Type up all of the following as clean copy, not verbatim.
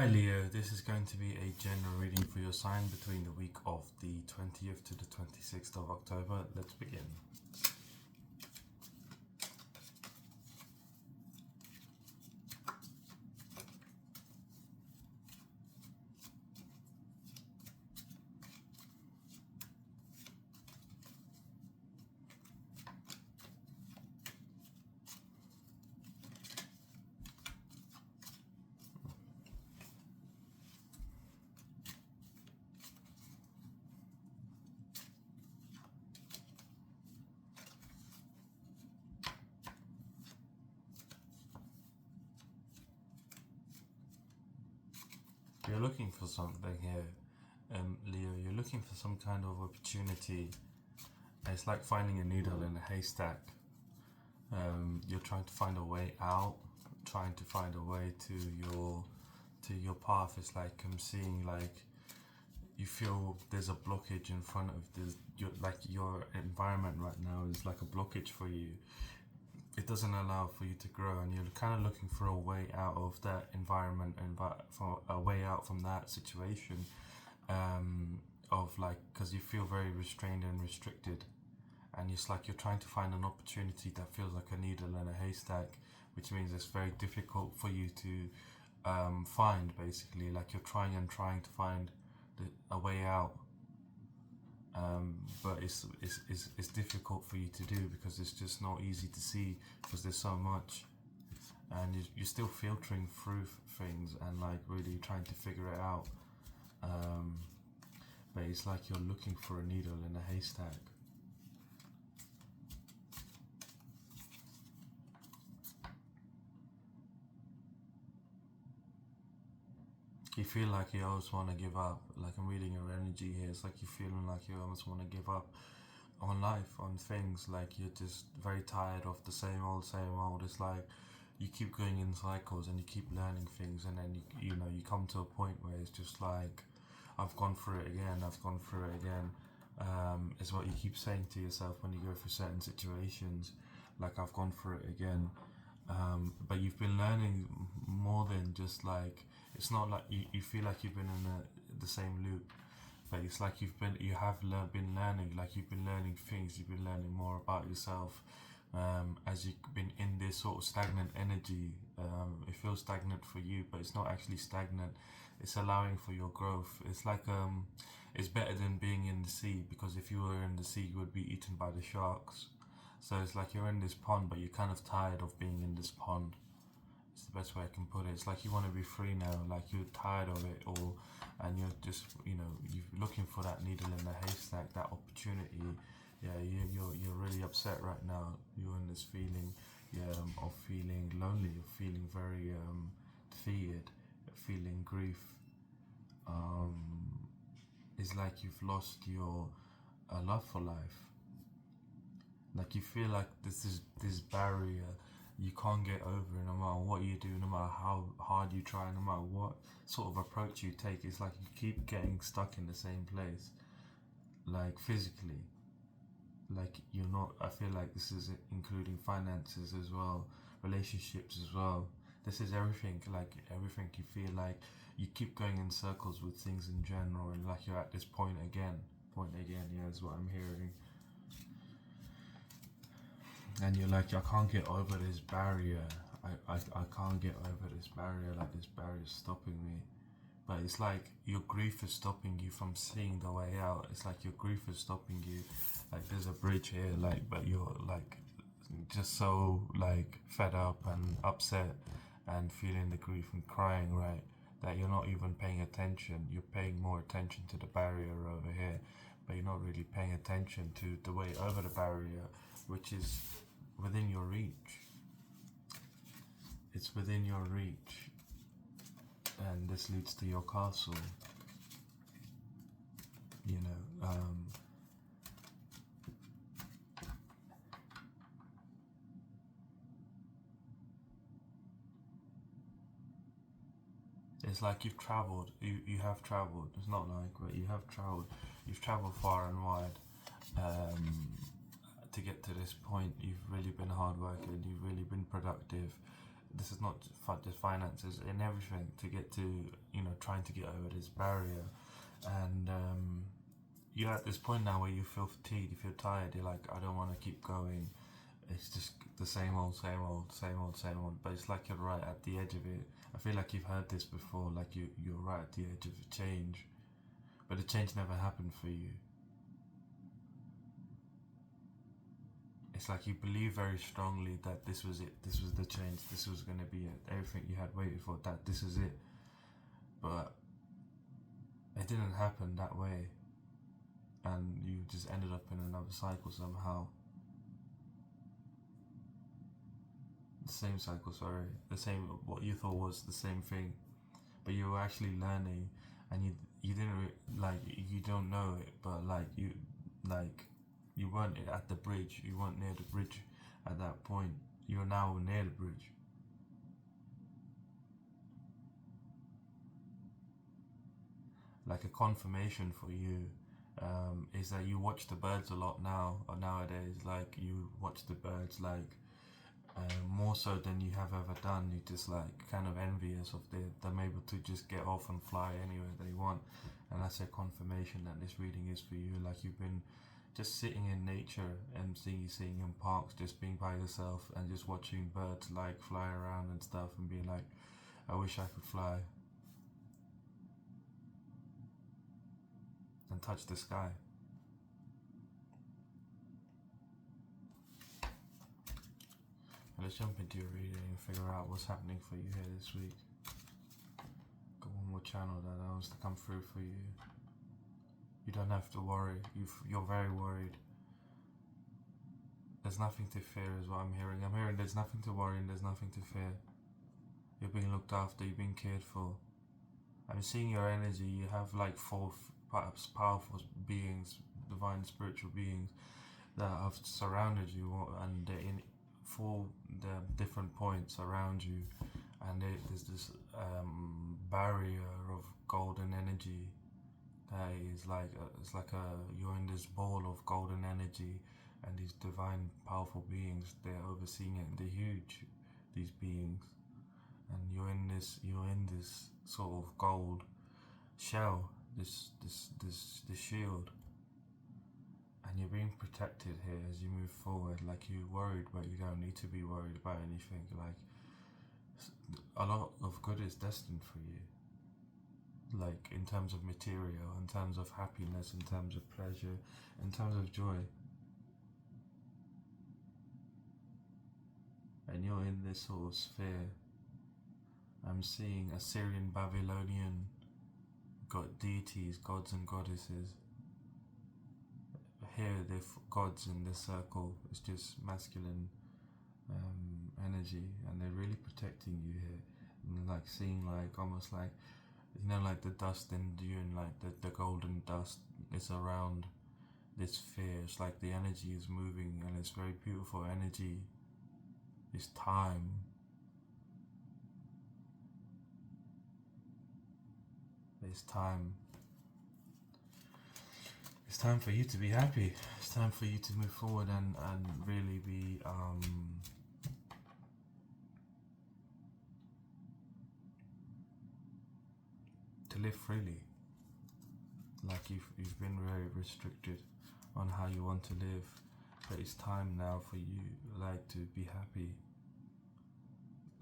Hi Leo, this is going to be a general reading for your sign between the week of the 20th to the 26th of October. Let's begin. You're looking for something here, Leo. You're looking for some kind of opportunity. It's like finding a needle in a haystack. You're trying to find a way out, trying to find a way to your path. It's like I'm seeing like you feel there's a blockage in front of your environment right now is like a blockage for you. It doesn't allow for you to grow, and you're kind of looking for a way out of that environment and for a way out from that situation, of like, because you feel very restrained and restricted, and it's like you're trying to find an opportunity that feels like a needle in a haystack, which means it's very difficult for you to find, basically. Like you're trying to find a way out, but it's difficult for you to do because it's just not easy to see because there's so much, and you're still filtering through things and like really trying to figure it out. Um, but it's like you're looking for a needle in a haystack. You feel like you always want to give up. Like I'm reading your energy here. It's like you're feeling like you almost want to give up on life, on things. Like you're just very tired of the same old, same old. It's like you keep going in cycles and you keep learning things, and then you come to a point where it's just like, I've gone through it again. I've gone through it again. Is what you keep saying to yourself when you go through certain situations. Like I've gone through it again. But you've been learning more than just like, it's not like you feel like you've been in the same loop, but it's like been learning, like you've been learning things, you've been learning more about yourself, as you've been in this sort of stagnant energy. It feels stagnant for you, but it's not actually stagnant. It's allowing for your growth. It's like it's better than being in the sea, because if you were in the sea you would be eaten by the sharks. So it's like you're in this pond, but you're kind of tired of being in this pond. It's the best way I can put it. It's like you want to be free now, like you're tired of it all, and you're just, you're looking for that needle in the haystack, that opportunity. Yeah, you're really upset right now. You're in this feeling, yeah, of feeling lonely, of feeling very defeated, feeling grief. Um, it's like you've lost your love for life. Like you feel like this barrier you can't get over, no matter what you do, no matter how hard you try, no matter what sort of approach you take. It's like you keep getting stuck in the same place, like physically. Like you're not. I feel like this is including finances as well, relationships as well. This is everything. Like everything, you feel like you keep going in circles with things in general, and like you're at this point again. Point again. Yeah, is what I'm hearing. And you're like, I can't get over this barrier. I can't get over this barrier. Like this barrier is stopping me. But it's like your grief is stopping you from seeing the way out. It's like your grief is stopping you. Like there's a bridge here, like, but you're like just so like fed up and upset and feeling the grief and crying, right? That you're not even paying attention. You're paying more attention to the barrier over here, but you're not really paying attention to the way over the barrier, which is within your reach. It's within your reach, and this leads to your castle. You know, it's like you've traveled. You have traveled. It's not like, but you have traveled. You've traveled far and wide. Um, to get to this point, you've really been hardworking. You've really been productive. This is not just finances and everything to get to trying to get over this barrier, and you're at this point now where you feel fatigued, you feel tired, you're like, I don't want to keep going. It's just the same old, same old, same old, same old. But it's like you're right at the edge of it. I feel like you've heard this before, like you're right at the edge of a change, but the change never happened for you. It's like you believe very strongly that this was it, this was the change, this was going to be it, everything you had waited for, that this is it. But it didn't happen that way, and you just ended up in another cycle somehow. The same cycle, sorry. The same, what you thought was the same thing, but you were actually learning, and you didn't like, you don't know it, but like you weren't at the bridge, you weren't near the bridge at that point. You're now near the bridge. Like a confirmation for you is that you watch the birds a lot now, or nowadays. Like you watch the birds like more so than you have ever done. You're just like kind of envious of them able to just get off and fly anywhere they want. And that's a confirmation that this reading is for you. Like you've been just sitting in nature and sitting in parks, just being by yourself and just watching birds like fly around and stuff, and being like, I wish I could fly and touch the sky. Let's jump into your reading and figure out what's happening for you here this week. Got one more channel that wants to come through for you. You don't have to worry. You're very worried. There's nothing to fear is what I'm hearing. I'm hearing there's nothing to worry and there's nothing to fear. You're being looked after, you're being cared for. I'm seeing your energy. You have like four perhaps powerful beings, divine spiritual beings that have surrounded you, and they're in four different points around you, and there's this barrier of golden energy that is like you're in this ball of golden energy, and these divine powerful beings, they're overseeing it, and they're huge, these beings, and you're in this sort of gold shell, this shield, and you're being protected here as you move forward. Like you're worried, but you don't need to be worried about anything. Like a lot of good is destined for you, like in terms of material, in terms of happiness, in terms of pleasure, in terms of joy. And you're in this sort of sphere. I'm seeing Assyrian, Babylonian deities, gods and goddesses. Here the gods in this circle is just masculine energy, and they're really protecting you here. And like seeing like almost like, you know, like the dust in Dune, like the golden dust is around this sphere. It's like the energy is moving, and it's very beautiful energy. It's time. It's time. It's time for you to be happy. It's time for you to move forward and really be to live freely. Like you've been very restricted on how you want to live, but it's time now for you like to be happy.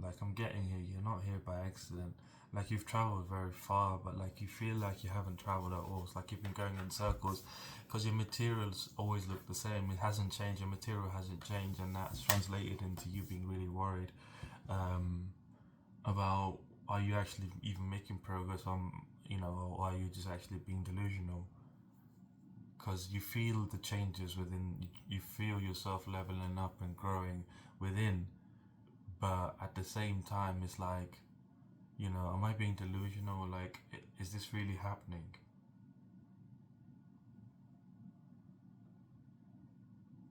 Like I'm getting here, you're not here by accident. Like you've traveled very far, but like you feel like you haven't traveled at all. It's like you've been going in circles because your materials always look the same. It hasn't changed, your material hasn't changed, and that's translated into you being really worried about, are you actually even making progress on, you know, or are you just actually being delusional? Because you feel the changes within, you feel yourself leveling up and growing within, but at the same time it's like, you know, am I being delusional? Like, is this really happening?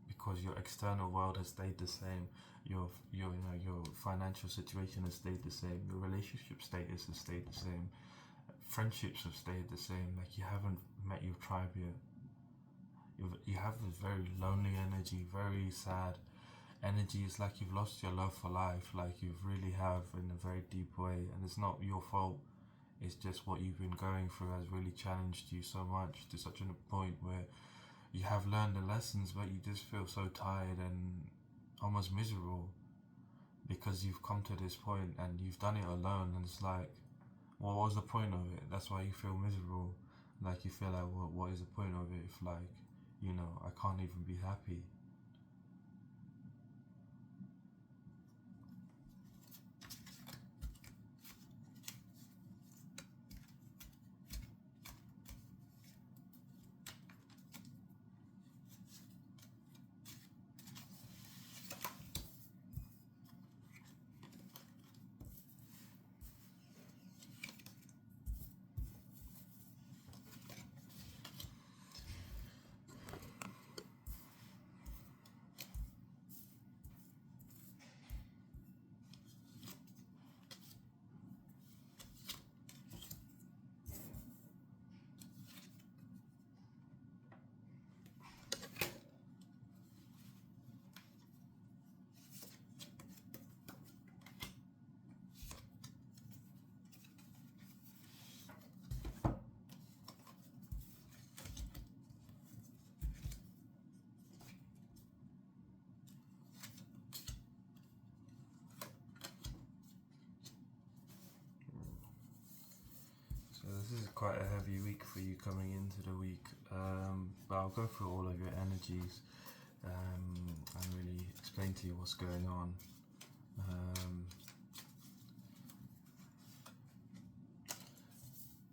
Because your external world has stayed the same, your financial situation has stayed the same, your relationship status has stayed the same, friendships have stayed the same. Like you haven't met your tribe yet. You have this very lonely energy, very sad energy. It's like you've lost your love for life, like you really have, in a very deep way, and it's not your fault. It's just what you've been going through has really challenged you so much to such a point where you have learned the lessons, but you just feel so tired and almost miserable because you've come to this point and you've done it alone. And it's like, well, what was the point of it? That's why you feel miserable. Like you feel like, what is the point of it if, like, I can't even be happy. So this is quite a heavy week for you coming into the week, but I'll go through all of your energies and really explain to you what's going on.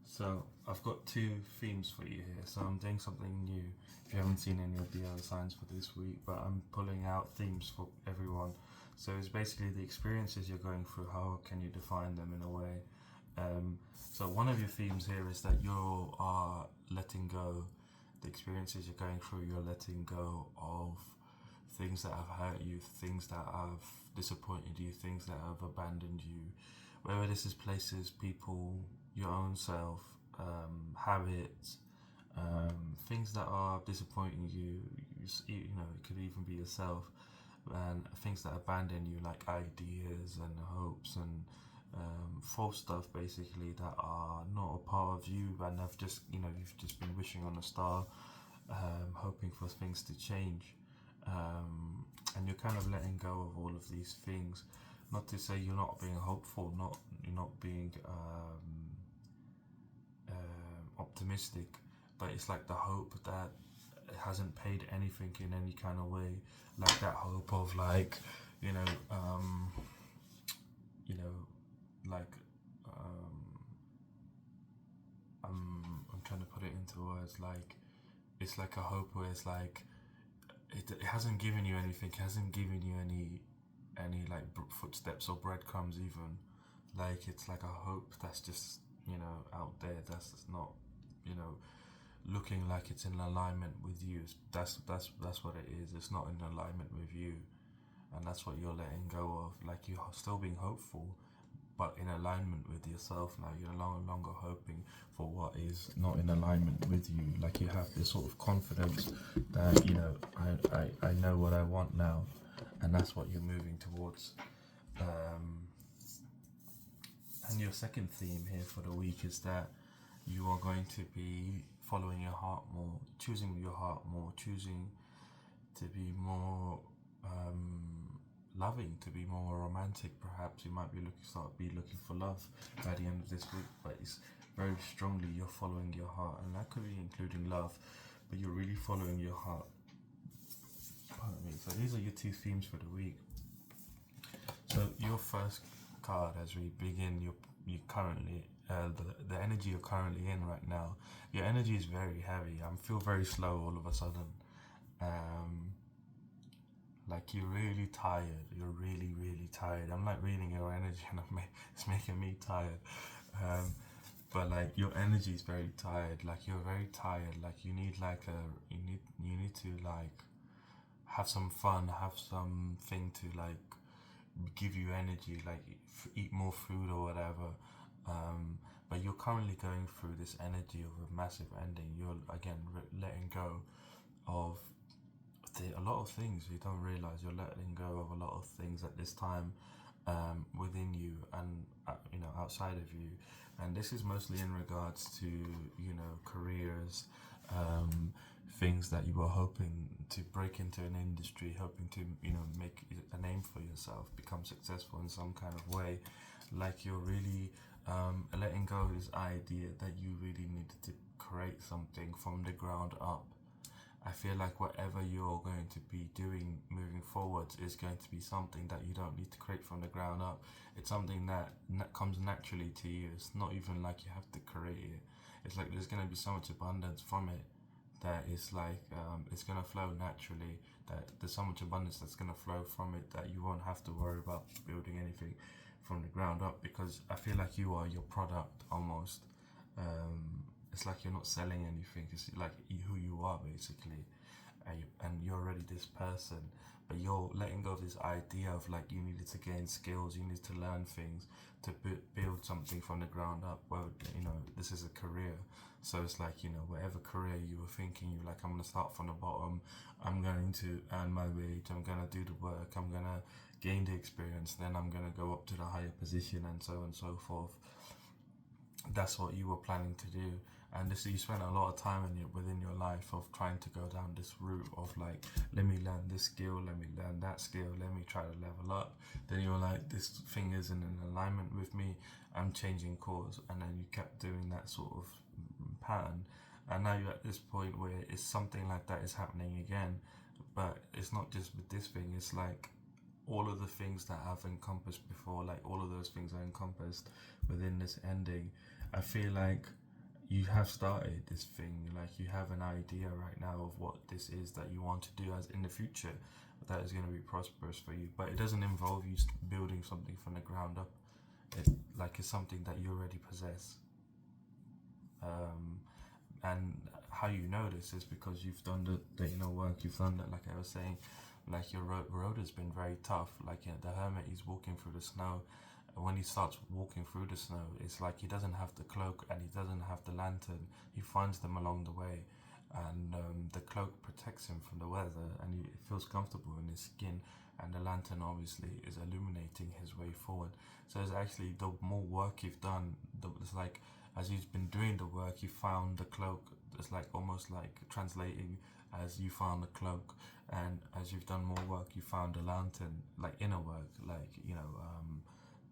So I've got two themes for you here. So I'm doing something new. If you haven't seen any of the other signs for this week, but I'm pulling out themes for everyone. So it's basically the experiences you're going through. How can you define them in a way? So one of your themes here is that you are letting go. The experiences you're going through, you're letting go of things that have hurt you, things that have disappointed you, things that have abandoned you. Whether this is places, people, your own self, habits, things that are disappointing you. It could even be yourself, and things that abandon you, like ideas and hopes and false stuff, basically, that are not a part of you, and have just you've just been wishing on a star, hoping for things to change, and you're kind of letting go of all of these things. Not to say you're not being hopeful, you're not being optimistic, but it's like the hope that it hasn't paid anything in any kind of way, like that hope of like you know you know like I'm trying to put it into words, like it's like a hope where it's like it hasn't given you anything, it hasn't given you any like footsteps or breadcrumbs even. Like it's like a hope that's just out there, that's not you know looking like it's in alignment with you. That's what it is. It's not in alignment with you, and that's what you're letting go of. Like you're still being hopeful, but in alignment with yourself now. You're no longer hoping for what is not in alignment with you. Like you have this sort of confidence that I know what I want now, and that's what you're moving towards. And your second theme here for the week is that you are going to be following your heart more, choosing your heart more, choosing to be more loving, to be more romantic. Perhaps you might start looking for love by the end of this week, but it's very strongly you're following your heart, and that could be including love, but you're really following your heart. Pardon me. So these are your two themes for the week. So your first card, as we begin, you currently the energy you're currently in right now. Your energy is very heavy. I feel very slow all of a sudden. Like you're really tired. You're really, really tired. I'm like reading your energy, and it's making me tired. But like your energy is very tired. Like you're very tired. Like you need you need to like have some fun, have something to like give you energy, like eat more food or whatever. But you're currently going through this energy of a massive ending. You're again letting go of a lot of things. You don't realize you're letting go of a lot of things at this time. within you and outside of you. And this is mostly in regards to careers, um, things that you are hoping to break into an industry, hoping to make a name for yourself, become successful in some kind of way. Like you're really letting go of this idea that you really needed to create something from the ground up. I feel like whatever you're going to be doing moving forward is going to be something that you don't need to create from the ground up. It's something that comes naturally to you. It's not even like you have to create it. It's like there's going to be so much abundance from it that it's like it's going to flow naturally. That there's so much abundance that's going to flow from it that you won't have to worry about building anything from the ground up, because I feel like you are your product almost. It's like you're not selling anything. It's like who you are basically, and you're already this person. But you're letting go of this idea of like you needed to gain skills, you need to learn things to build something from the ground up. Well, this is a career, so it's like whatever career you were thinking, you're like, I'm gonna start from the bottom. I'm going to earn my wage. I'm gonna do the work. I'm gonna gain the experience. Then I'm gonna go up to the higher position, and so on and so forth. That's what you were planning to do, and this you spent a lot of time within your life of trying to go down this route of like, let me learn this skill, let me learn that skill, let me try to level up. Then you're like, this thing isn't in alignment with me, I'm changing course. And then you kept doing that sort of pattern, and now you're at this point where it's something like that is happening again. But it's not just with this thing, it's like all of the things that I've encompassed before, like all of those things are encompassed within this ending. I feel like you have started this thing, like you have an idea right now of what this is that you want to do as in the future that is going to be prosperous for you, but it doesn't involve you building something from the ground up. It's something that you already possess. And how you know this is because you've done the inner work. You've done that, like I was saying, like your road has been very tough. Like the hermit, he's walking through the snow. When he starts walking through the snow, it's like he doesn't have the cloak and he doesn't have the lantern. He finds them along the way, and the cloak protects him from the weather, and he feels comfortable in his skin. And the lantern obviously is illuminating his way forward. So it's actually the more work you've done, it's like as you've been doing the work, you found the cloak. It's like almost like translating as you found the cloak, and as you've done more work, you found a lantern, like inner work, like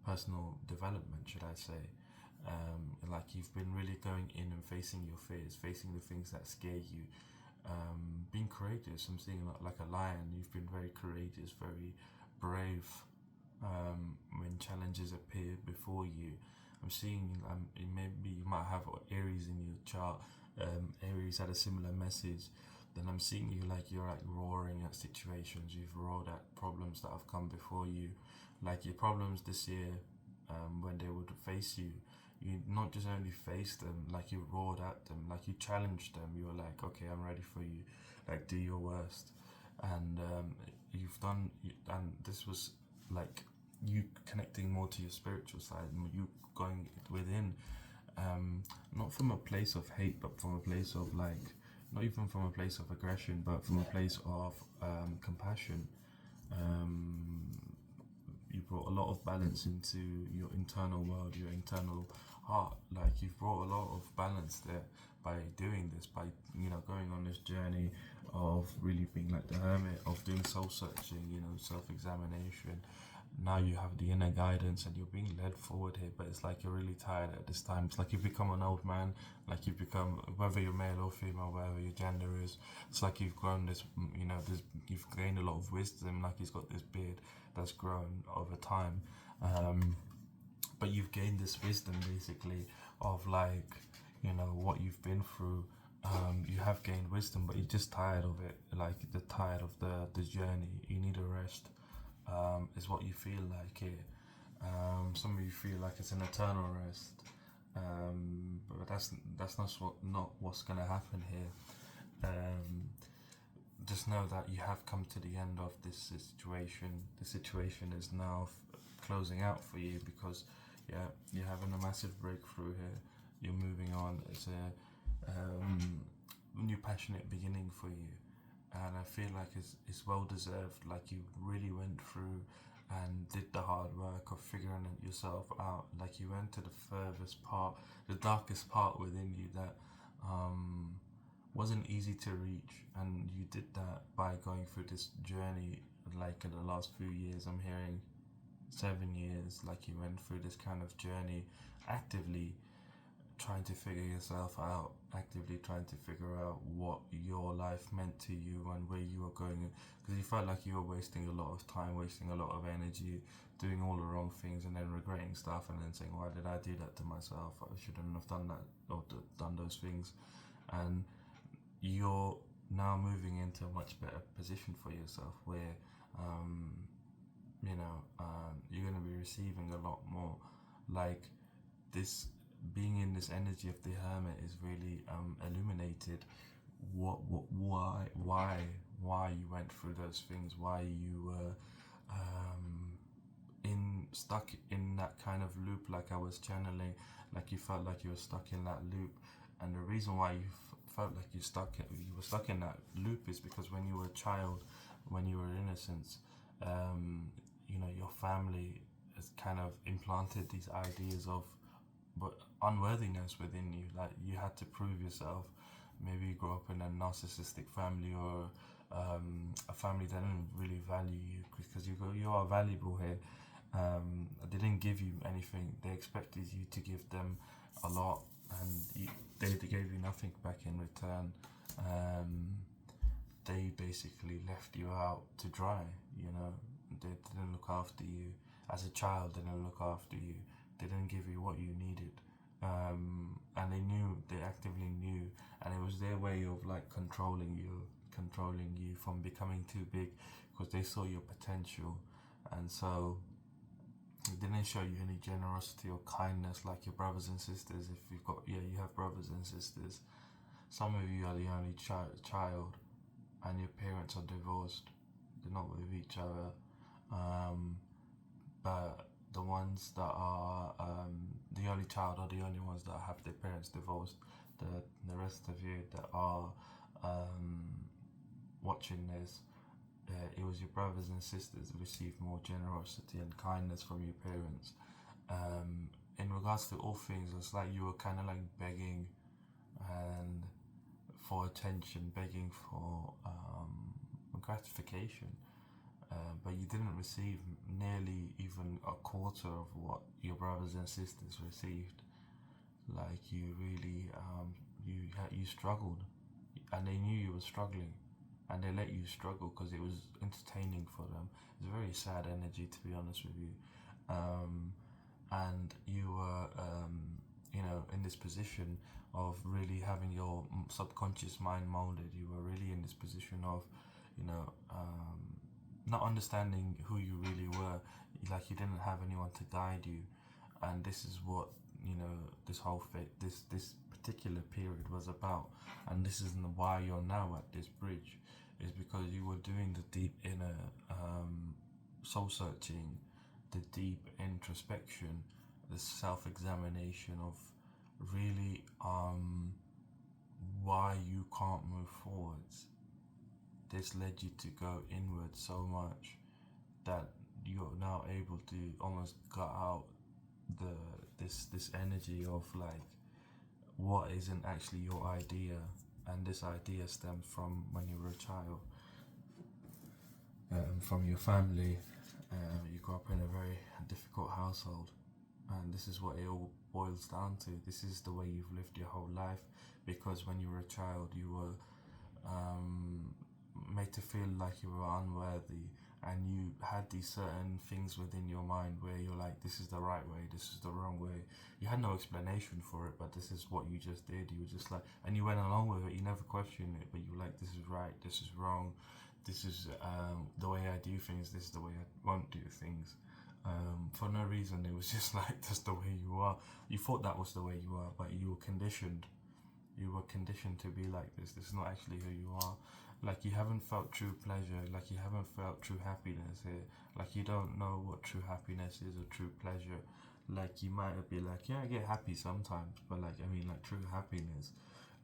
personal development, should I say. Like you've been really going in and facing your fears, facing the things that scare you, being courageous. I'm seeing like a lion. You've been very courageous, very brave, when challenges appear before you. I'm seeing maybe you might have Aries in your chart. Aries had a similar message. Then I'm seeing you like you're like roaring at situations. You've roared at problems that have come before you, like your problems this year. When they would face you, you not just only faced them, like you roared at them, like you challenged them. You were like, okay, I'm ready for you. Like do your worst, and you've done. And this was like you connecting more to your spiritual side, you going within, not from a place of hate, but from a place of like, not even from a place of aggression, but from a place of compassion. You brought a lot of balance into your internal world, your internal heart. Like you've brought a lot of balance there by doing this, by going on this journey of really being like the hermit, of doing soul searching, self-examination. Now you have the inner guidance and you're being led forward here, but it's like you're really tired at this time. It's like you've become an old man, like you've become, whether you're male or female, whatever your gender is, it's like you've grown this, you've gained a lot of wisdom. Like he's got this beard that's grown over time, but you've gained this wisdom basically of like what you've been through. You have gained wisdom, but you're just tired of it. Like you're tired of the journey. You need a rest. Is what you feel like here. Some of you feel like it's an eternal rest, but that's not what's gonna happen here. Just know that you have come to the end of this situation. The situation is now closing out for you, because you're having a massive breakthrough here. You're moving on. It's a new passionate beginning for you, and I feel like it's well deserved. Like you really went through and did the hard work of figuring it yourself out. Like you went to the furthest part, the darkest part within you that um, wasn't easy to reach, and you did that by going through this journey. Like in the last few years, I'm hearing 7 years. Like you went through this kind of journey, actively trying to figure yourself out, actively trying to figure out what your life meant to you and where you were going. Because you felt like you were wasting a lot of time, wasting a lot of energy, doing all the wrong things, and then regretting stuff, and then saying, "Why did I do that to myself? I shouldn't have done that or done those things." And you're now moving into a much better position for yourself, where um, you're going to be receiving a lot more. Like this, being in this energy of the hermit is really illuminated why you went through those things, why you were in stuck in that kind of loop. Like I was channeling, like you felt like you were stuck in that loop, and the reason why you felt like you were stuck in that loop is because when you were a child, when you were innocent, your family has kind of implanted these ideas of but unworthiness within you. Like you had to prove yourself. Maybe you grew up in a narcissistic family, or a family that didn't really value you because you are valuable here. They didn't give you anything. They expected you to give them a lot, and they gave you nothing back in return. They basically left you out to dry. They didn't look after you as a child. They didn't look after you. They didn't give you what you needed, and they actively knew, and it was their way of like controlling you from becoming too big, because they saw your potential, and so they didn't show you any generosity or kindness like your brothers and sisters. If you have brothers and sisters. Some of you are the only child, and your parents are divorced. They're not with each other, but the ones that are the only child are the only ones that have their parents divorced. The rest of you that are watching this, it was your brothers and sisters that received more generosity and kindness from your parents. In regards to all things, it's like you were kind of like begging and for attention, begging for gratification. But you didn't receive nearly even a quarter of what your brothers and sisters received. Like you really, you struggled, and they knew you were struggling, and they let you struggle because it was entertaining for them. It's a very sad energy, to be honest with you. And you were, in this position of really having your subconscious mind molded. You were really in this position of, not understanding who you really were. Like you didn't have anyone to guide you, and this is what this whole this particular period was about. And this is why you're now at this bridge, is because you were doing the deep inner soul searching, the deep introspection, the self-examination of really why you can't move forwards. This led you to go inward so much that you're now able to almost gut out this energy of like what isn't actually your idea, and this idea stems from when you were a child, from your family. You grew up in a very difficult household, and this is what it all boils down to. This is the way you've lived your whole life, because when you were a child you were made to feel like you were unworthy, and you had these certain things within your mind where you're like, this is the right way, this is the wrong way. You had no explanation for it, but this is what you just did. You were just like, and you went along with it. You never questioned it, but you were like, this is right, this is wrong, this is the way I do things, this is the way I won't do things. For no reason. It was just like, that's the way you are. You thought that was the way you are, but you were conditioned. You were conditioned to be like this. This is not actually who you are. Like you haven't felt true pleasure, like you haven't felt true happiness here. Like you don't know what true happiness is or true pleasure. Like you might be like, yeah, I get happy sometimes, but like, I mean, like true happiness,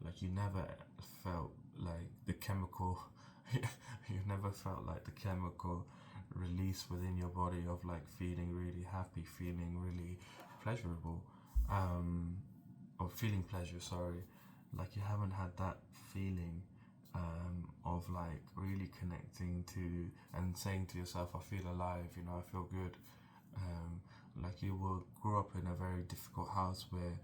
like you never felt like the chemical, you never felt like the chemical release within your body of like feeling really happy, feeling really pleasurable, um, or feeling pleasure, sorry. Like you haven't had that feeling of like really connecting to and saying to yourself, I feel alive, I feel good. Like you will grow up in a very difficult house where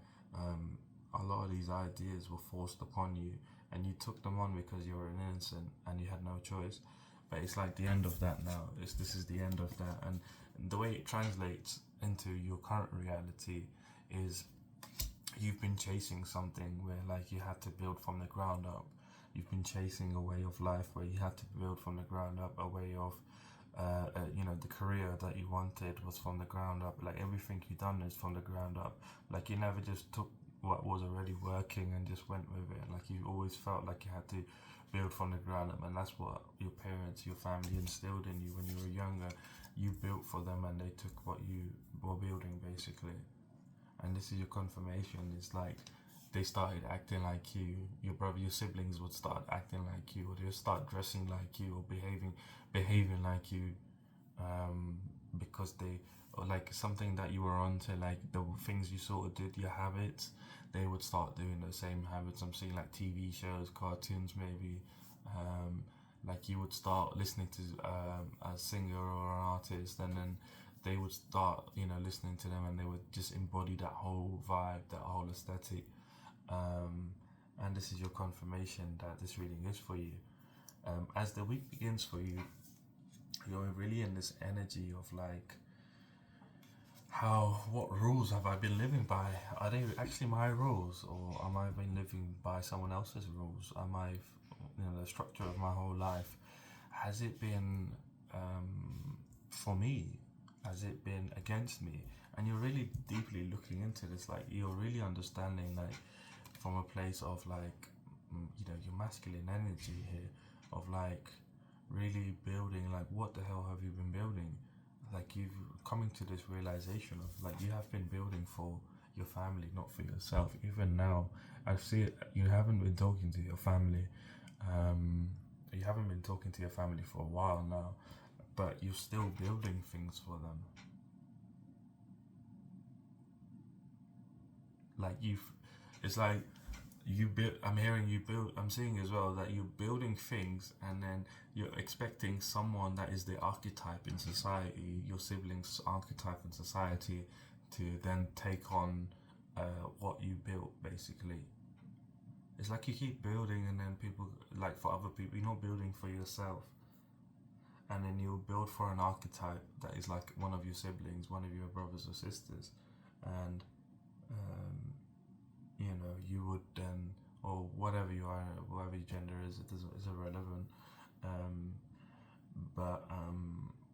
a lot of these ideas were forced upon you, and you took them on because you were an innocent and you had no choice. But it's like the end of that now. This is the end of that, and the way it translates into your current reality is you've been chasing something where like you had to build from the ground up. You've been chasing a way of life where you had to build from the ground up, a way of the career that you wanted was from the ground up. Like everything you done is from the ground up. Like you never just took what was already working and just went with it. Like you always felt like you had to build from the ground up, and that's what your parents, your family instilled in you when you were younger. You built for them, and they took what you were building basically. And this is your confirmation. It's like they started acting like you. Your brother, your siblings would start acting like you, or they'll start dressing like you, or behaving like you, because they, or like something that you were onto, like the things you sort of did, your habits. They would start doing the same habits. I'm seeing like TV shows, cartoons, maybe. Like you would start listening to a singer or an artist, and then they would start, listening to them, and they would just embody that whole vibe, that whole aesthetic. And this is your confirmation that this reading is for you. As the week begins for you, you're really in this energy of like, what rules have I been living by? Are they actually my rules, or am I been living by someone else's rules? Am I, the structure of my whole life, has it been for me? Has it been against me? And you're really deeply looking into this, like you're really understanding, like from a place of like, your masculine energy here, of like really building, like what the hell have you been building? Like you've coming to this realization of like you have been building for your family, not for yourself. Even now, I see it, you haven't been talking to your family. You haven't been talking to your family for a while now, but you're still building things for them. Like it's like you build. I'm hearing you build. I'm seeing as well that you're building things, and then you're expecting someone that is the archetype in society, your siblings' archetype in society, to then take on what you built. Basically, it's like you keep building, and then people, like for other people, you're not building for yourself. And then you'll build for an archetype that is like one of your siblings, one of your brothers or sisters, and you would then, or whatever you are, whatever your gender is, it's irrelevant. But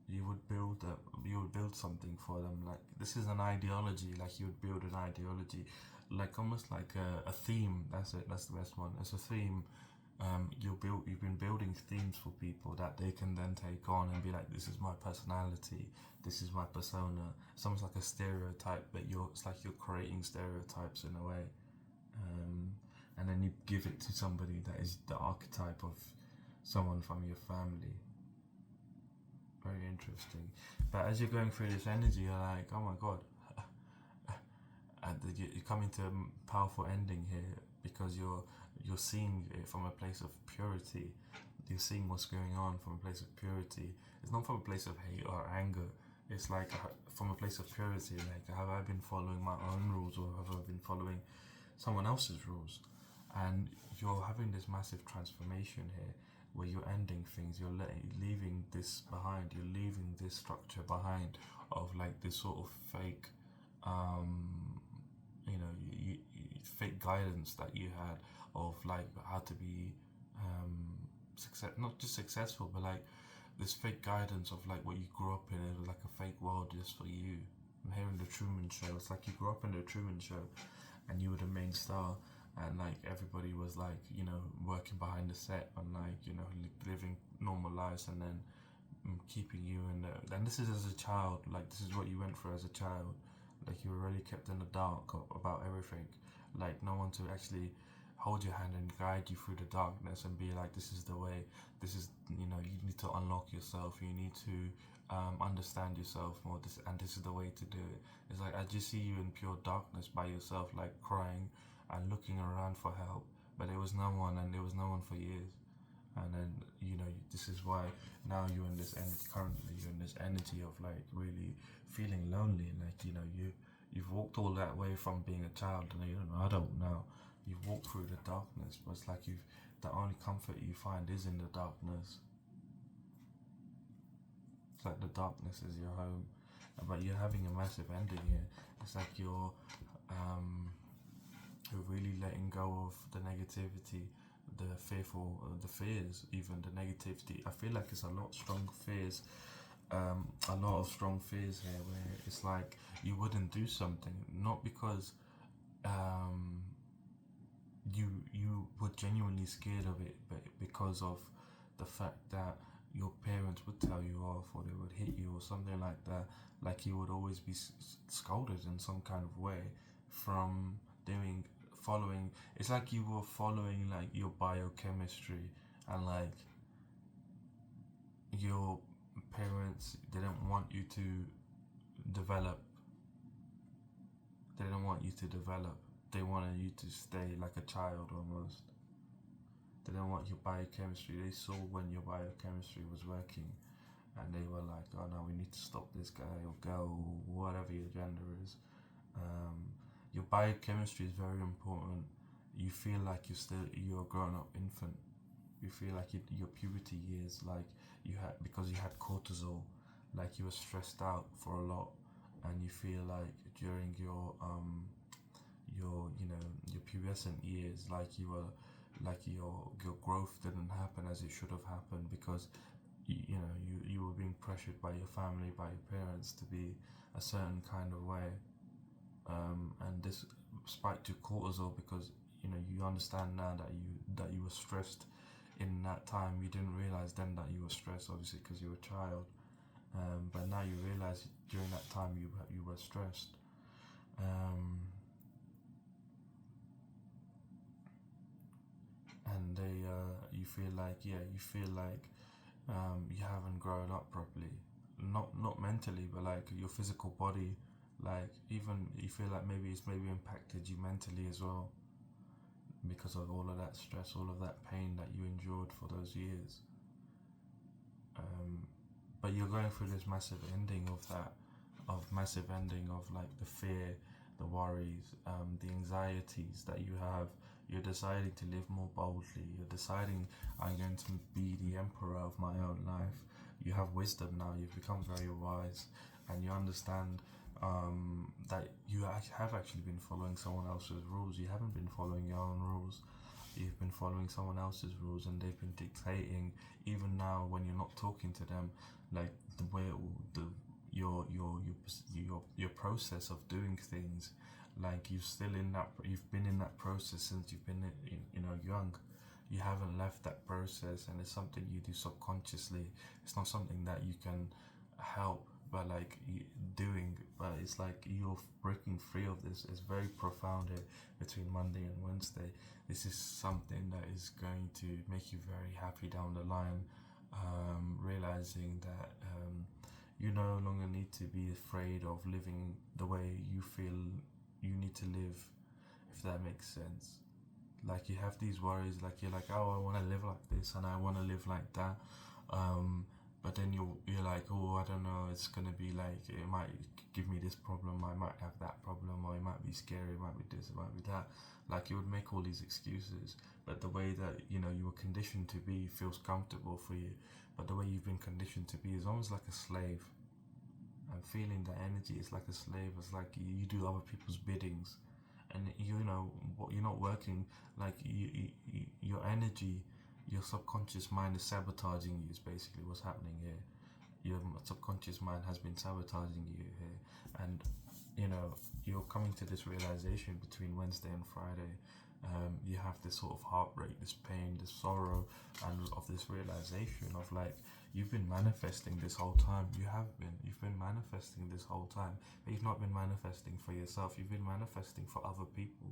you would build something for them. Like this is an ideology. Like you would build an ideology, like almost like a theme. That's it. That's the best one. It's a theme. You've been building themes for people that they can then take on and be like, this is my personality, this is my persona. It's almost like a stereotype, but it's like you're creating stereotypes in a way, and then you give it to somebody that is the archetype of someone from your family. Very interesting. But as you're going through this energy, you're like, oh my god, and you're coming to a powerful ending here, because you're seeing it from a place of purity. You're seeing what's going on from a place of purity. It's not from a place of hate or anger. It's like from a place of purity. Like, have I been following my own rules, or have I been following someone else's rules? And you're having this massive transformation here, where you're ending things. You're leaving this behind. You're leaving this structure behind of like this sort of fake, fake guidance that you had of like how to be success, not just successful, but like this fake guidance of like what you grew up in. It was like a fake world just for you. I'm hearing the Truman Show. It's like you grew up in the Truman Show, and you were the main star, and like everybody was like, working behind the set and like, living normal lives, and then keeping you in the, and this is as a child, like this is what you went through as a child. Like you were really kept in the dark about everything. Like no one to actually hold your hand and guide you through the darkness and be like, this is the way. This is, you need to unlock yourself. You need to understand yourself more. This is the way to do it. It's like I just see you in pure darkness by yourself, like crying and looking around for help, but there was no one, and there was no one for years. And then this is why now you're in this energy. Currently, you're in this energy of like really feeling lonely. Like you've walked all that way from being a child, and you're an adult now. You've walked through the darkness, but it's like the only comfort you find is in the darkness. It's like the darkness is your home, but you're having a massive ending here. It's like you're really letting go of the negativity, the fears, even the negativity. I feel like it's a lot strong fears, a lot of strong fears here, where it's like you wouldn't do something not because you were genuinely scared of it, but because of the fact that your parents would tell you off, or they would hit you, or something like that. Like you would always be scolded in some kind of way from doing following. It's like you were following like your biochemistry, and like your parents didn't want you to develop. They didn't want you to develop. They wanted you to stay like a child almost. They didn't want your biochemistry. They saw when your biochemistry was working, and they were like, "Oh no, we need to stop this guy or girl, or whatever your gender is." Your biochemistry is very important. You feel like you're a grown up infant. You feel like your puberty years, like you had, because you had cortisol, like you were stressed out for a lot, and you feel like during your pubescent years, like you were, like your growth didn't happen as it should have happened, because you were being pressured by your family, by your parents, to be a certain kind of way, and this spiked your cortisol, because you understand now that you were stressed in that time. You didn't realize then that you were stressed, obviously, because you were a child, but now you realize during that time you were stressed. And you feel like, you haven't grown up properly, not mentally, but like your physical body, like even you feel like it's maybe impacted you mentally as well, because of all of that stress, all of that pain that you endured for those years. But you're going through this massive ending of like the fear, the worries, the anxieties that you have. You're deciding to live more boldly. You're deciding, I'm going to be the emperor of my own life. You have wisdom now. You've become very wise, and you understand that you have actually been following someone else's rules. You haven't been following your own rules. You've been following someone else's rules, and they've been dictating. Even now, when you're not talking to them, like the way the your process of doing things, like you've been in that process since you've been young. You haven't left that process, and it's something you do subconsciously. It's not something that you can help, but like doing, but it's like you're breaking free of this. It's very profound here between Monday and Wednesday. This is something that is going to make you very happy down the line, realizing that you no longer need to be afraid of living the way you feel you need to live, if that makes sense. Like you have these worries, like you're like, oh, I want to live like this and I want to live like that, but then you're like, oh, I don't know, it's gonna be like, it might give me this problem, I might have that problem, or it might be scary, it might be this, it might be that. Like you would make all these excuses, but the way that you were conditioned to be feels comfortable for you. But the way you've been conditioned to be is almost like a slave. And feeling that energy is like a slave. It's like you do other people's biddings, and what you're not working. Like your energy, your subconscious mind is sabotaging you. Is basically what's happening here. Your subconscious mind has been sabotaging you here, and you're coming to this realization between Wednesday and Friday. You have this sort of heartbreak, this pain, this sorrow, and of this realization of like, you've been manifesting this whole time. You've been manifesting this whole time, but you've not been manifesting for yourself. You've been manifesting for other people.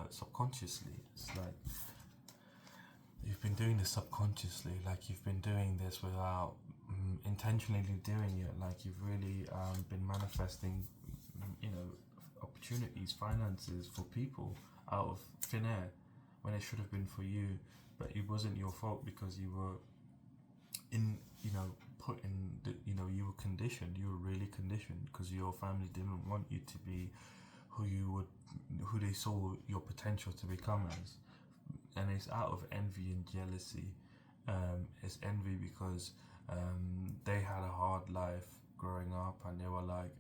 subconsciously. It's like you've been doing this subconsciously, like you've been doing this without intentionally doing it. Like you've really been manifesting, opportunities, finances for people out of thin air when it should have been for you, but it wasn't your fault because you were in, put in, you were conditioned. You were really conditioned because your family didn't want you to be who you would, who they saw your potential to become as. And it's out of envy and jealousy. It's envy because they had a hard life growing up, and they were like,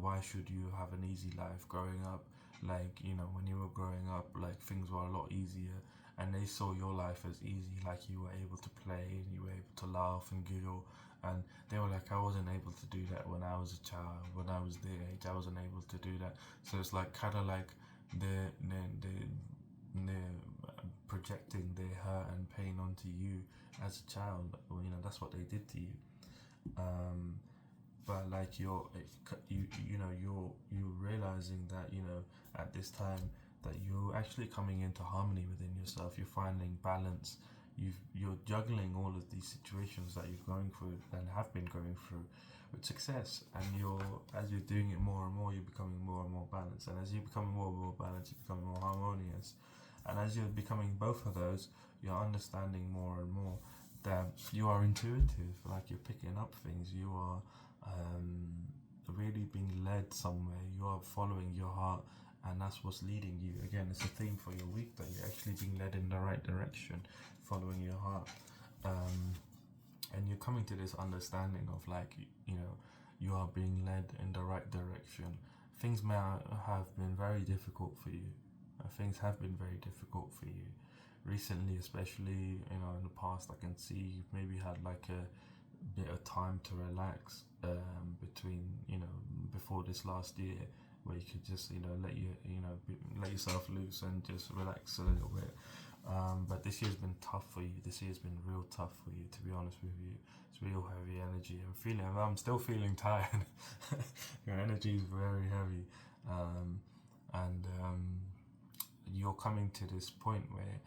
why should you have an easy life growing up? Like, when you were growing up, like things were a lot easier, and they saw your life as easy. Like you were able to play, and you were able to laugh and giggle, and they were like, I wasn't able to do that when I was a child. When I was their age, I wasn't able to do that. So it's like kind of like they're projecting their hurt and pain onto you as a child. Well, that's what they did to you. But like you're realizing that at this time that you're actually coming into harmony within yourself. You're finding balance. You're juggling all of these situations that you're going through and have been going through with success, and as you're doing it more and more, you're becoming more and more balanced, and as you're becoming more and more balanced, you're becoming more harmonious, and as you're becoming both of those, you're understanding more and more that you are intuitive, like you're picking up things, you are really being led somewhere, you are following your heart, and that's what's leading you. Again, it's a theme for your week that you're actually being led in the right direction, following your heart. And you're coming to this understanding of like, you are being led in the right direction. Things may have been very difficult for you. Things have been very difficult for you recently, especially in the past. I can see you've maybe had like a bit of time to relax between before this last year, where you could just let yourself loose and just relax a little bit. But this year's been tough for you. This year's been real tough for you, to be honest with you. It's real heavy energy. I'm still feeling tired. Your energy is very heavy, and you're coming to this point where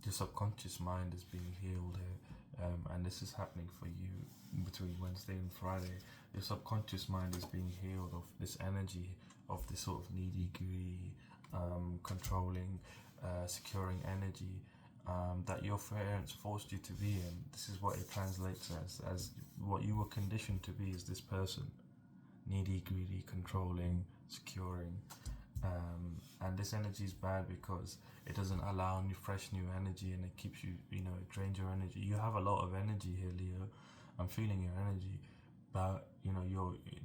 your subconscious mind is being healed here, and this is happening for you between Wednesday and Friday. Your subconscious mind is being healed of this energy, of this sort of needy, greedy, controlling, securing energy that your parents forced you to be in. This is what it translates as what you were conditioned to be, is this person: needy, greedy, controlling, securing. And this energy is bad because it doesn't allow new fresh new energy, and it keeps you, it drains your energy. You have a lot of energy here, Leo. I'm feeling your energy, but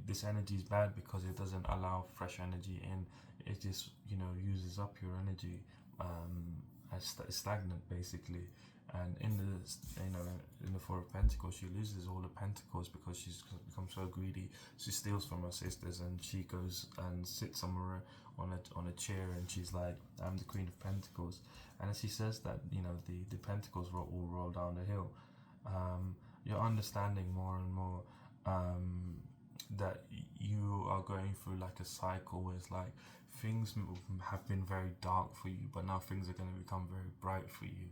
this energy is bad because it doesn't allow fresh energy in. It just uses up your energy, as stagnant basically. And in the Four of Pentacles, she loses all the Pentacles because she's become so greedy. She steals from her sisters, and she goes and sits somewhere on a chair, and she's like, I'm the Queen of Pentacles. And as she says that, the Pentacles all roll down the hill. You're understanding more and more that you are going through like a cycle where it's like things have been very dark for you, but now things are going to become very bright for you.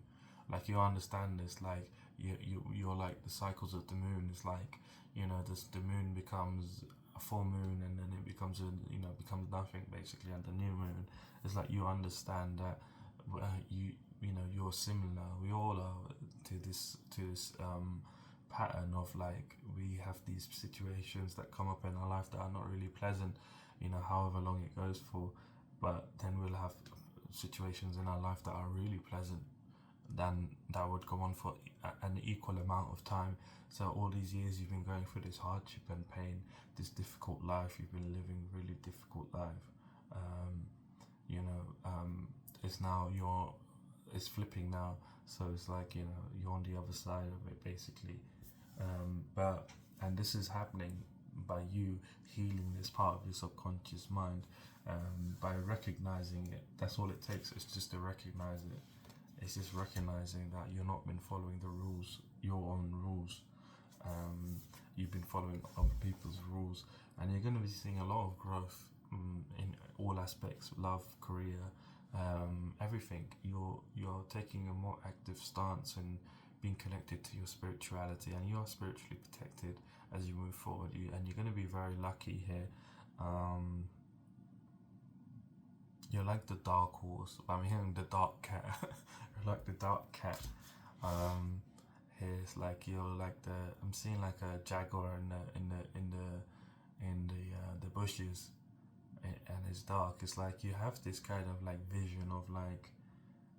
Like you understand this, like you're like the cycles of the moon. It's like the moon becomes a full moon, and then it becomes becomes nothing basically, and the new moon. It's like you understand that you're similar. We all are to this pattern of like we have these situations that come up in our life that are not really pleasant. However long it goes for, but then we'll have situations in our life that are really pleasant, then that would go on for an equal amount of time. So all these years you've been going through this hardship and pain, this difficult life, you've been living really difficult life. It's now it's flipping now. So it's like you're on the other side of it basically. And this is happening by you healing this part of your subconscious mind, by recognizing it. That's all it takes. It's just to recognize it. It's just recognizing that you're not been following the rules, your own rules. You've been following other people's rules, and you're going to be seeing a lot of growth in all aspects: love, career, everything. You're taking a more active stance and being connected to your spirituality, and you are spiritually protected as you move forward. And you're going to be very lucky here. You're like the dark horse. I'm hearing the dark cat. You're like the dark cat. Um, Here it's like you're like the. I'm seeing like a jaguar in the bushes, and it's dark. It's like you have this kind of like vision of like,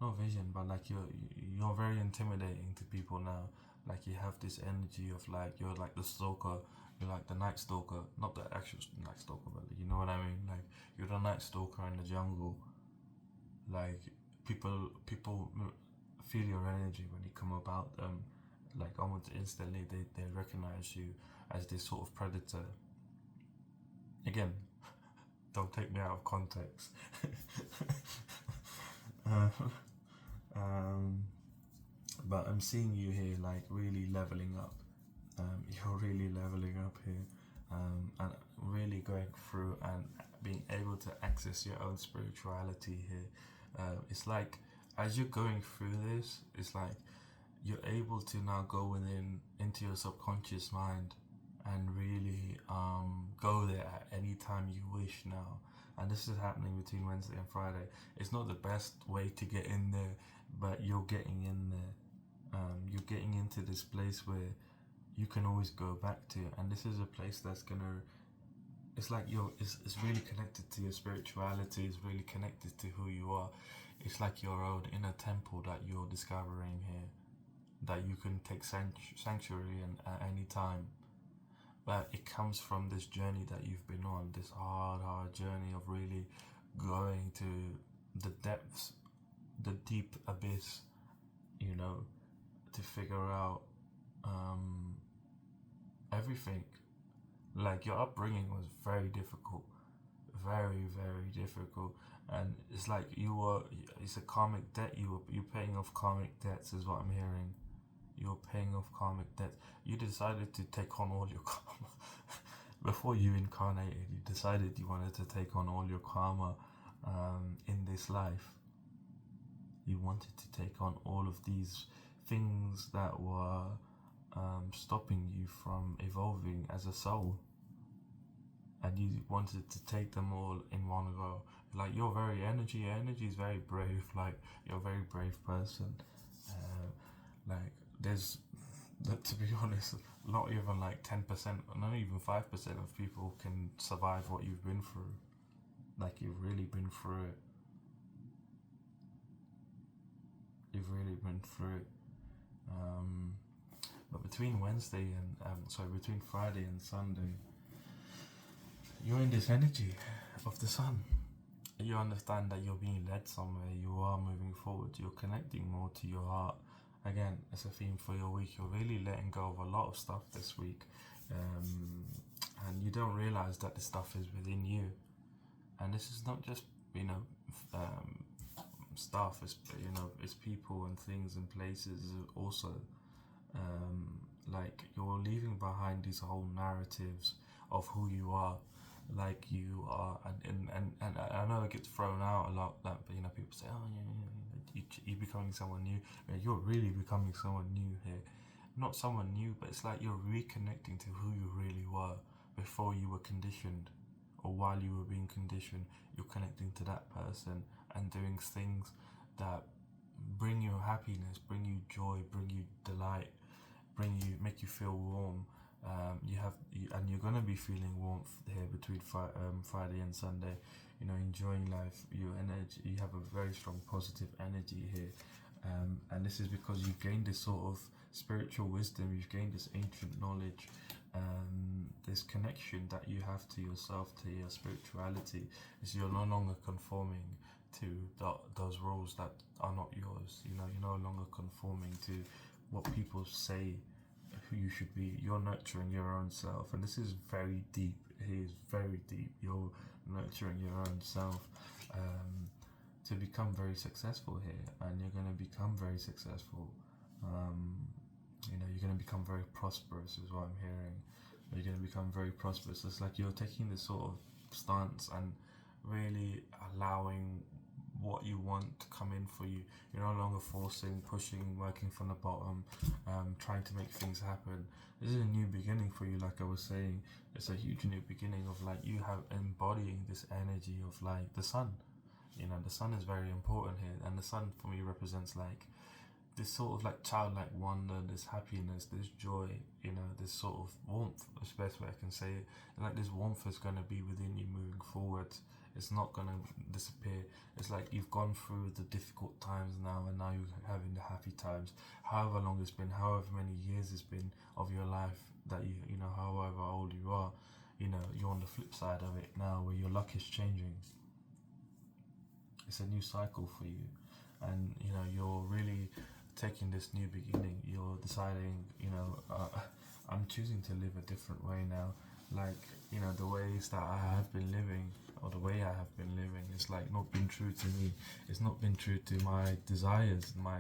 not vision, but like you're very intimidating to people now. Like you have this energy of like you're like the stalker. You're like the night stalker, not the actual night stalker, but you know what I mean. Like you're the night stalker in the jungle. Like people feel your energy when you come about them. Like almost instantly, they recognize you as this sort of predator. Again, don't take me out of context. uh, um, but I'm seeing you here like really leveling up. You're really leveling up here, and really going through and being able to access your own spirituality here. It's like as you're going through this, it's like you're able to now go within into your subconscious mind and really go there at any time you wish now. And this is happening between Wednesday and Friday. It's not the best way to get in there, but you're getting in there. You're getting into this place where you can always go back to, and this is a place that's gonna. It's like it's really connected to your spirituality. It's really connected to who you are. It's like your own inner temple that you're discovering here, that you can take sanctuary in at any time. But it comes from this journey that you've been on, this hard journey of really going to the depths, the deep abyss, you know, to figure out everything. Like your upbringing was very difficult, very difficult, and it's like it's a karmic debt. You're paying off karmic debts, is what I'm hearing. You're paying off karmic debts. You decided to take on all your karma before you incarnated. You decided you wanted to take on all your karma in this life. You wanted to take on all of these things that were stopping you from evolving as a soul, and you wanted to take them all in one go. Like you're very energy. Your energy is very brave. Like you're a very brave person. Like there's, to be honest, not even like 10%, not even 5% of people can survive what you've been through. Like you've really been through it. You've really been through it. But between between Friday and Sunday, you're in this energy of the sun. You understand that you're being led somewhere. You are moving forward. You're connecting more to your heart. Again, it's a theme for your week. You're really letting go of a lot of stuff this week, and you don't realize that the stuff is within you. And this is not just stuff. It's it's people and things and places also. Like you're leaving behind these whole narratives of who you are, like you are, and I know it gets thrown out a lot. Like people say, oh yeah, you're becoming someone new. Yeah, you're really becoming someone new here. Not someone new, but it's like you're reconnecting to who you really were before you were conditioned, or while you were being conditioned. You're connecting to that person and doing things that bring you happiness, bring you joy, bring you delight, make you feel warm. And you're gonna be feeling warmth here between Friday and Sunday. Enjoying life. Your energy. You have a very strong positive energy here, and this is because you've gained this sort of spiritual wisdom. You've gained this ancient knowledge, this connection that you have to yourself, to your spirituality. Is you're no longer conforming to those rules that are not yours. You're no longer conforming to what people say who you should be. You're nurturing your own self, and this is very deep. It is very deep. You're nurturing your own self to become very successful here, and you're going to become very successful. You're going to become very prosperous, is what I'm hearing. You're going to become very prosperous. It's like you're taking this sort of stance and really allowing what you want to come in for you. You're no longer forcing, pushing, working from the bottom, trying to make things happen. This is a new beginning for you, like I was saying. It's a huge new beginning of like you have embodying this energy of like the sun. You know, the sun is very important here, and the sun for me represents like this sort of like childlike wonder, this happiness, this joy, you know, this sort of warmth, that's the best way I can say it. And like this warmth is going to be within you moving forward. It's not going to disappear. It's like you've gone through the difficult times now, and now you're having the happy times. However long it's been, however many years it's been of your life that you know, however old you are, you know, you're on the flip side of it now where your luck is changing. It's a new cycle for you, and you know, you're really taking this new beginning. You're deciding, you know, I'm choosing to live a different way now. Like, you know, the ways that I have been living, or the way I have been living, it's like not been true to me. It's not been true to my desires, my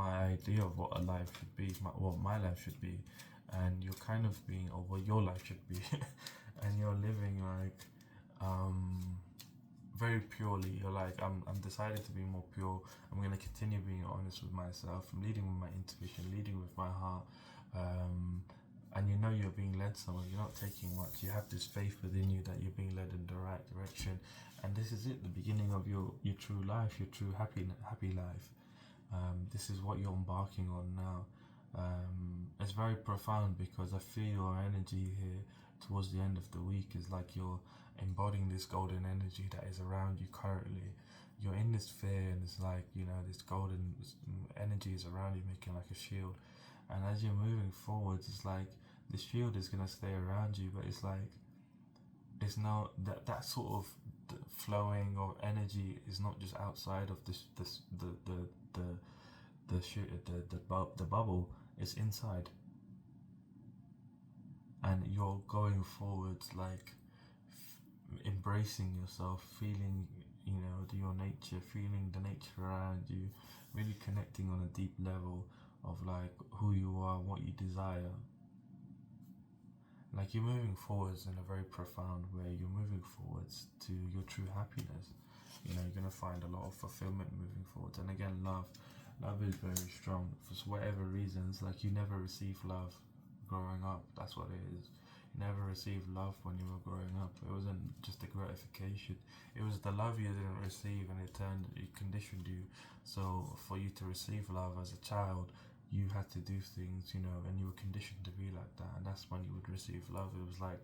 idea of what a life should be, what my life should be. And you're kind of being, or what your life should be, and you're living like very purely. You're like, I'm decided to be more pure. I'm going to continue being honest with myself. I'm leading with my intuition, leading with my heart. And you know you're being led somewhere. You're not taking much. You have this faith within you that you're being led in the right direction. And this is it, the beginning of your true life, your true happy life. This is what you're embarking on now. It's very profound because I feel your energy here towards the end of the week is like you're embodying this golden energy that is around you currently. You're in this sphere, and it's like, you know, this golden energy is around you, making like a shield. And as you're moving forwards, it's like the shield is gonna stay around you, but it's like it's not that sort of flowing of energy is not just outside of the bubble. It's inside, and you're going forwards like embracing yourself, feeling, you know, your nature, feeling the nature around you, really connecting on a deep level of like who you are, what you desire. Like you're moving forwards in a very profound way. You're moving forwards to your true happiness. You know, you're gonna find a lot of fulfillment moving forwards. And again, love is very strong for whatever reasons. Like you never received love growing up. That's what it is. You never received love when you were growing up. It wasn't just a gratification. It was the love you didn't receive, and it conditioned you. So for you to receive love as a child, you had to do things, you know, and you were conditioned to be like that, and that's when you would receive love. It was like,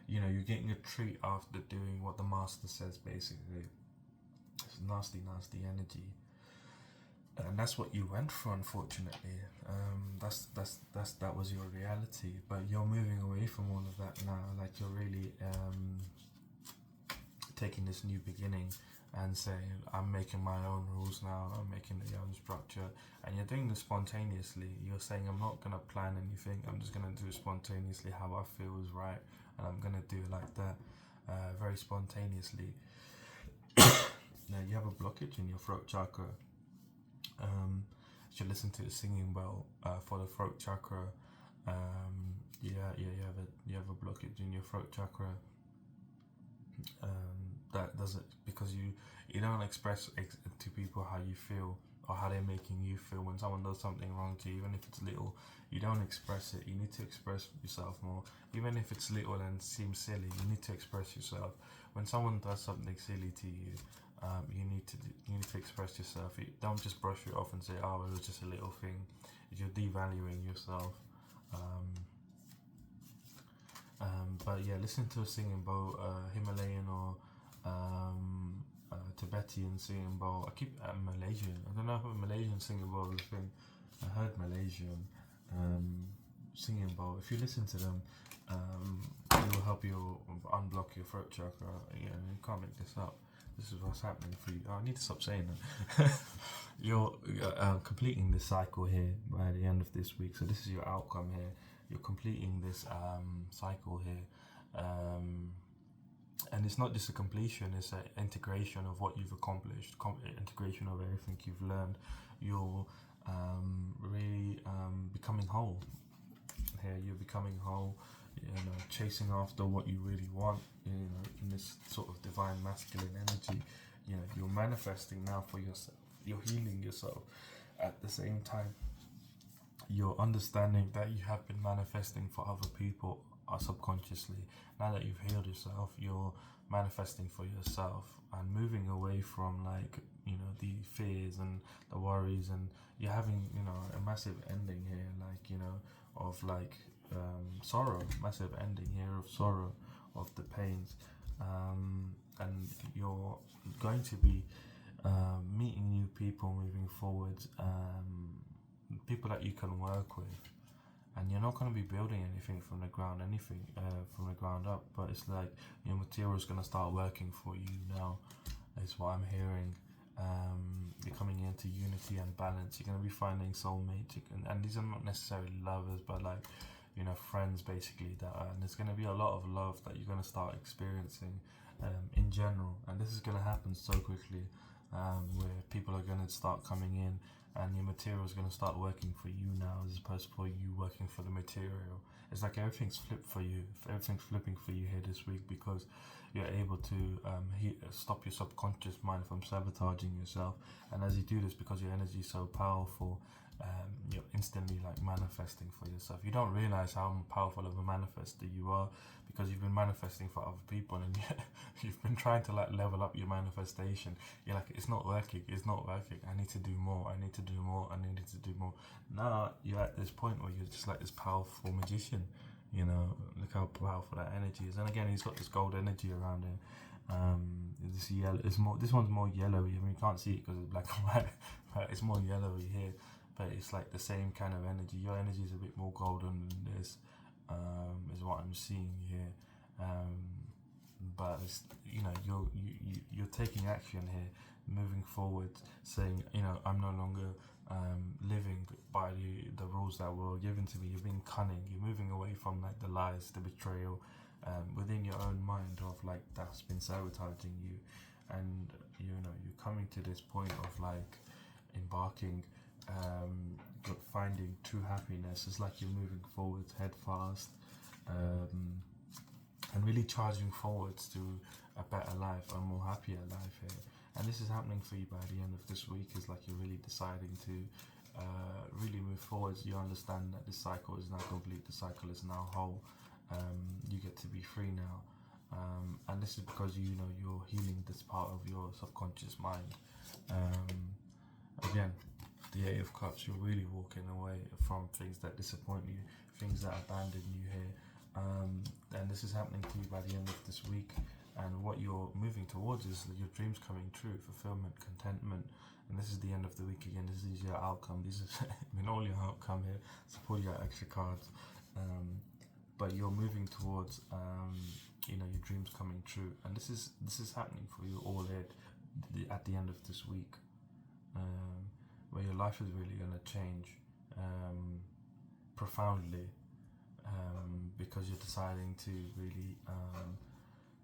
you know, you're getting a treat after doing what the master says, basically. It's nasty energy, and that's what you went for, unfortunately. That was your reality, but you're moving away from all of that now. Like you're really taking this new beginning and saying, I'm making my own rules now, I'm making my own structure, and you're doing this spontaneously. You're saying, I'm not going to plan anything, I'm just going to do it spontaneously how I feel is right, and I'm going to do it like that, very spontaneously. Now, you have a blockage in your throat chakra. You should listen to the singing bell for the throat chakra. You have a blockage in your throat chakra. That doesn't, because you don't express to people how you feel or how they're making you feel. When someone does something wrong to you, even if it's little, you don't express it. You need to express yourself more. Even if it's little and seems silly, you need to express yourself. When someone does something silly to you, you need to express yourself. Don't just brush it off and say, oh, it was just a little thing. You're devaluing yourself. But yeah, listen to a singing bowl, Himalayan or Tibetan singing bowl. I keep Malaysian. I don't know if a Malaysian singing bowl is a thing. I heard Malaysian singing bowl. If you listen to them, it will help you unblock your throat chakra. You know, you can't make this up. This is what's happening for you. Oh, I need to stop saying that. You're completing this cycle here by the end of this week. So this is your outcome here. You're completing this cycle here. And it's not just a completion, it's an integration of what you've accomplished, integration of everything you've learned. You're really becoming whole here. You're becoming whole, you know, chasing after what you really want, you know, in this sort of divine masculine energy. you're manifesting now for yourself. You're healing yourself. At the same time, you're understanding that you have been manifesting for other people subconsciously. Now that you've healed yourself, you're manifesting for yourself and moving away from like the fears and the worries, and you're having a massive ending here, like of like sorrow, massive ending here of sorrow, of the pains, and you're going to be meeting new people moving forward, people that you can work with, and you're not going to be building anything from the ground, from the ground up. But it's like your material is going to start working for you now. Is what I'm hearing. You're coming into unity and balance. You're going to be finding soulmates, and these are not necessarily lovers, but like friends basically. And there's going to be a lot of love that you're going to start experiencing in general, and this is going to happen so quickly, where people are going to start coming in, and your material is going to start working for you now, as opposed to you working for the material. It's like everything's flipped for you. Everything's flipping for you here this week, because you're able to stop your subconscious mind from sabotaging yourself. And as you do this, because your energy is so powerful, you're instantly like manifesting for yourself. You don't realize how powerful of a manifester you are, because you've been manifesting for other people, and you've been trying to like level up your manifestation. You're like, it's not working, I need to do more, I need to do more. Now you're at this point where you're just like this powerful magician. Look how powerful that energy is. And again, he's got this gold energy around him. This yellow, this one's more yellowy. I mean, you can't see it because it's black and white, but it's more yellowy here. But it's like the same kind of energy. Your energy is a bit more golden than this, is what I'm seeing here. But it's, you're taking action here, moving forward, saying, I'm no longer living by the rules that were given to me. You're being cunning. You're moving away from like the lies, the betrayal, within your own mind of like that's been sabotaging you, and you're coming to this point of like embarking, finding true happiness. It's like you're moving forward head fast, and really charging forwards to a better life, a more happier life here. And this is happening for you by the end of this week. Is like you're really deciding to really move forwards. You understand that this cycle is now complete, the cycle is now whole. You get to be free now, and this is because you're healing this part of your subconscious mind. Again, the Eight of Cups, you're really walking away from things that disappoint you, things that abandon you here, and this is happening to you by the end of this week. And what you're moving towards is your dreams coming true, fulfillment, contentment. And this is the end of the week again. This is your outcome. This is all your outcome here. Support your extra cards. But you're moving towards your dreams coming true. And this is happening for you all at the end of this week, where your life is really going to change profoundly, because you're deciding to really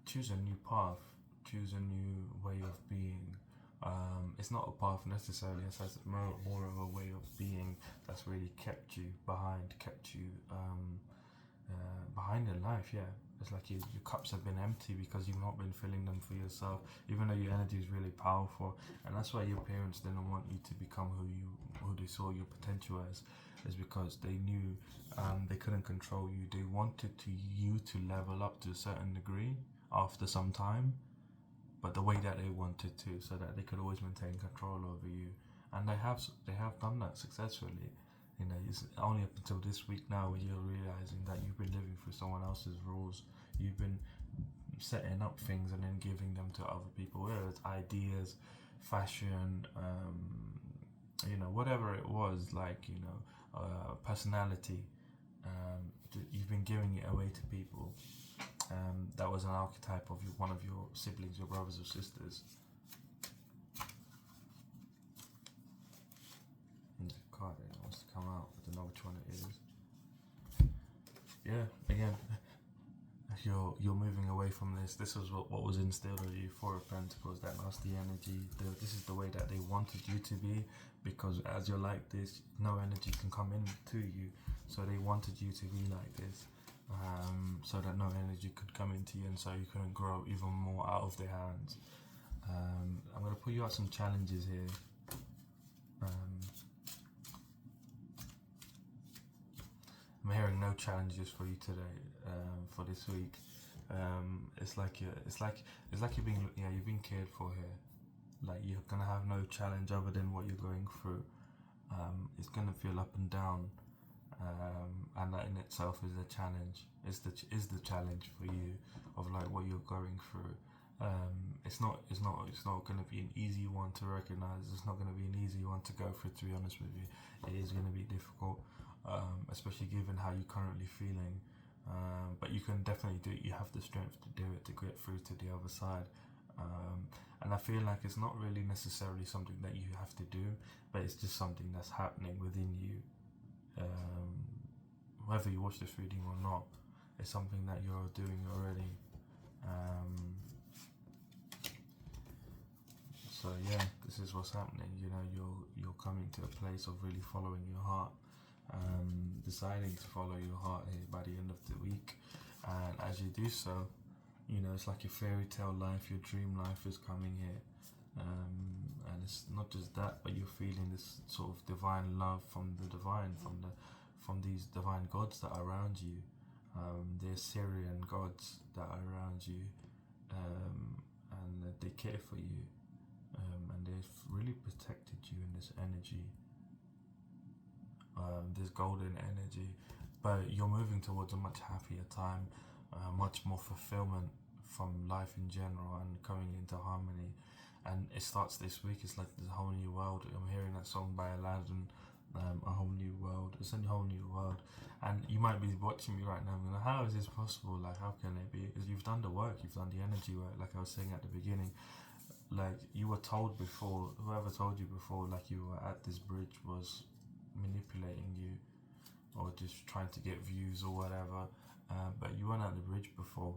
choose a new path, choose a new way of being. It's not a path necessarily, it's more of a way of being that's really kept you behind in life. Yeah, it's like your cups have been empty because you've not been filling them for yourself, even though your energy is really powerful. And that's why your parents didn't want you to become who they saw your potential as, is because they knew they couldn't control you. They wanted you to level up to a certain degree after some time, but the way that they wanted to, so that they could always maintain control over you. And they have done that successfully. It's only up until this week now where you're realizing that you've been living through someone else's rules. You've been setting up things and then giving them to other people, whether it's ideas, fashion, whatever it was, like personality. You've been giving it away to people. That was an archetype of one of your siblings, your brothers or sisters. And the card that wants to come out, I don't know which one it is. Yeah, again, you're moving away from this. This was what was instilled in you. Four of Pentacles, that nasty energy. This is the way that they wanted you to be, because as you're like this, no energy can come into you. So they wanted you to be like this. So that no energy could come into you, and so you couldn't grow even more out of their hands. I'm going to put you out some challenges here. I'm hearing no challenges for you today, for this week. It's like you're being, you're being cared for here. Like you're gonna have no challenge other than what you're going through. It's gonna feel up and down, and that in itself is a challenge. Is the challenge for you of like what you're going through. It's not going to be an easy one to recognize. It's not going to be an easy one to go through. To be honest with you, it is going to be difficult, especially given how you're currently feeling. But you can definitely do it. You have the strength to do it, to get through to the other side. And I feel like it's not really necessarily something that you have to do, but it's just something that's happening within you. Whether you watch this reading or not, it's something that you're doing already. So yeah, this is what's happening. You know, you're coming to a place of really following your heart, deciding to follow your heart here by the end of the week. And as you do so, you know, it's like your fairy tale life, your dream life is coming here. And it's not just that, but you're feeling this sort of divine love from the divine, from these divine gods that are around you, the Assyrian gods that are around you, and they care for you, and they've really protected you in this energy, this golden energy. But you're moving towards a much happier time, much more fulfillment from life in general, and coming into harmony. And it starts this week. It's like this whole new world. I'm hearing that song by Aladdin, A Whole New World. It's a whole new world. And you might be watching me right now and going, how is this possible? Like, how can it be? Because you've done the work, you've done the energy work, like I was saying at the beginning. Like, you were told before, whoever told you before, like you were at this bridge was manipulating you, or just trying to get views or whatever. But you weren't at the bridge before.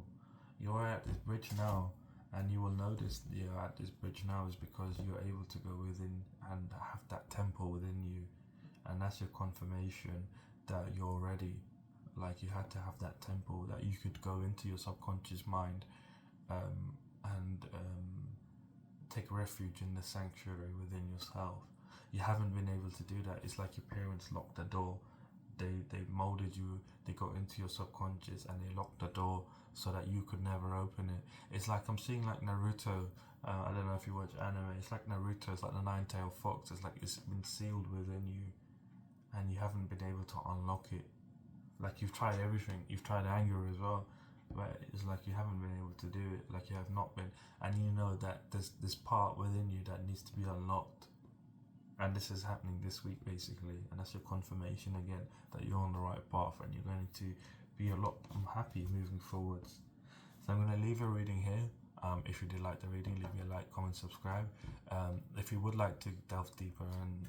You're at this bridge now, and you will notice you're at this bridge now is because you're able to go within and have that temple within you, and that's your confirmation that you're ready. Like, you had to have that temple that you could go into your subconscious mind, and take refuge in the sanctuary within yourself. You haven't been able to do that. It's like your parents locked the door. They molded you, they got into your subconscious, and they locked the door so that you could never open it. It's like I'm seeing like Naruto. I don't know if you watch anime. It's like Naruto. It's like the nine-tailed fox. It's like it's been sealed within you, and you haven't been able to unlock it. Like, you've tried everything. You've tried anger as well, but it's like you haven't been able to do it. Like, you have not been, and you know that there's this part within you that needs to be unlocked. And this is happening this week, basically, and that's your confirmation again that you're on the right path, and you're going to be a lot happy moving forwards. So I'm going to leave a reading here. If you did like the reading, leave me a like, comment, subscribe. If you would like to delve deeper and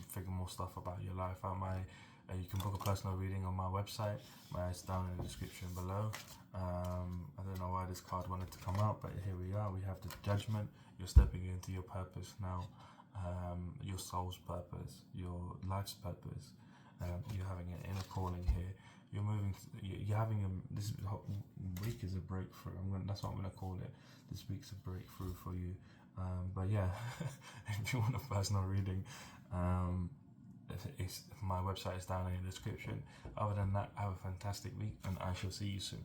figure more stuff about your life out, you can book a personal reading on my website. It's down in the description below. I don't know why this card wanted to come out, but here we are. We have the Judgment. You're stepping into your purpose now. Your soul's purpose, your life's purpose. You're having an inner calling here. You're moving. You're having this week is a breakthrough. That's what I'm gonna call it. This week's a breakthrough for you. But yeah, if you want a personal reading, my website is down in the description. Other than that, have a fantastic week, and I shall see you soon.